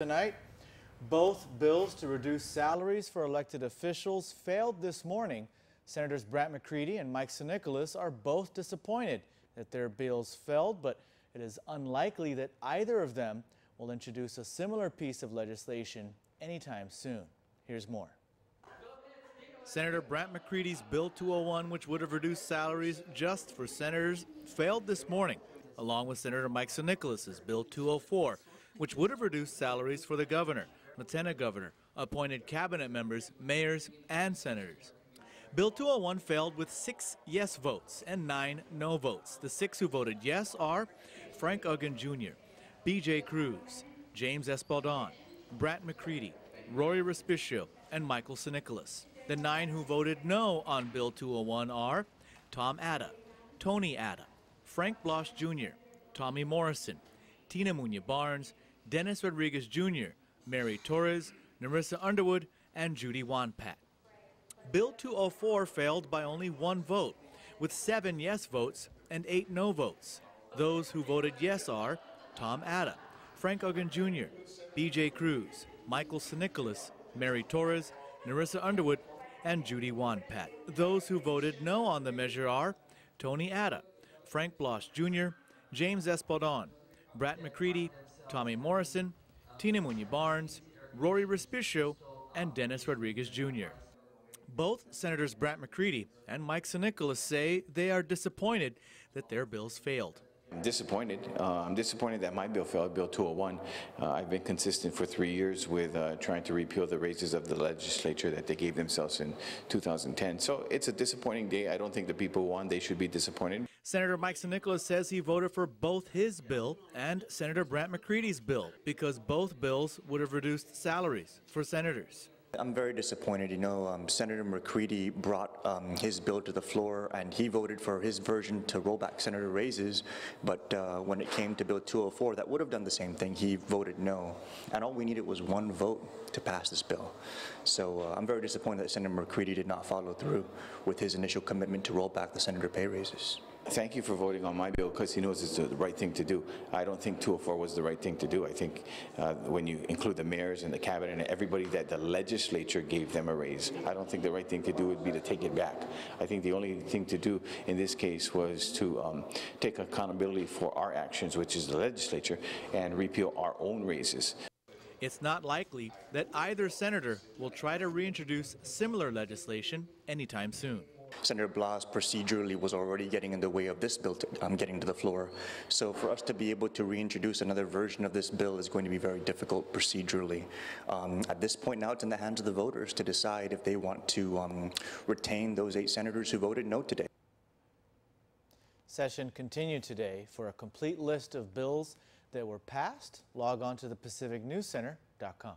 Tonight, both bills to reduce salaries for elected officials failed this morning. Senators Brant McCreadie and Nicolas are both disappointed that their bills failed, but it is unlikely that either of them will introduce a similar piece of legislation anytime soon. Here's more. Senator Brant McCreadie's Bill 201, which would have reduced salaries just for senators, failed this morning, along with Senator Nicolas's Bill 204, which would have reduced salaries for the governor, lieutenant governor, appointed cabinet members, mayors, and senators. Bill 201 failed with 6 yes votes and 9 no votes. The 6 who voted yes are Frank Uggan Jr., B.J. Cruz, James Espaldon, Brant McCreadie, Rory Respicio, and Nicolas. The 9 who voted no on Bill 201 are Tom Atta, Tony Atta, Frank Blosh Jr., Tommy Morrison, Tina Muñoz-Barnes, Dennis Rodriguez Jr., Mary Torres, Narissa Underwood, and Judy Wanpat. Bill 204 failed by only 1 vote, with 7 yes votes and 8 no votes. Those who voted yes are Tom Atta, Frank Uggan Jr., B.J. Cruz, Nicolas, Mary Torres, Narissa Underwood, and Judy Wanpat. Those who voted no on the measure are Tony Atta, Frank Blosh Jr., James Espaldon, Brant McCreadie, Tommy Morrison, Tina Muñoz-Barnes, Rory Respicio, and Dennis Rodriguez Jr. Both Senators Brant McCreadie and Nicolas say they are disappointed that their bills failed. I'm disappointed. I'm disappointed that my bill failed, Bill 201. I've been consistent for 3 years with trying to repeal the raises of the legislature that they gave themselves in 2010. So it's a disappointing day. I don't think the people who won, they should be disappointed. Senator Nicolas says he voted for both his bill and Senator Brant McCreadie's bill because both bills would have reduced salaries for senators. I'm very disappointed. Senator McCreadie brought his bill to the floor and he voted for his version to roll back senator raises, but when it came to Bill 204, that would have done the same thing. He voted no, and all we needed was 1 vote to pass this bill. So I'm very disappointed that Senator McCreadie did not follow through with his initial commitment to roll back the senator pay raises. Thank you for voting on my bill because he knows it's the right thing to do. I don't think 204 was the right thing to do. I think when you include the mayors and the cabinet and everybody that the legislature gave them a raise, I don't think the right thing to do would be to take it back. I think the only thing to do in this case was to take accountability for our actions, which is the legislature, and repeal our own raises. It's not likely that either senator will try to reintroduce similar legislation anytime soon. Senator Blas procedurally was already getting in the way of this bill getting to the floor. So for us to be able to reintroduce another version of this bill is going to be very difficult procedurally. At this point now, it's in the hands of the voters to decide if they want to retain those 8 senators who voted no today. Session continued today. For a complete list of bills that were passed, log on to thepacificnewscenter.com.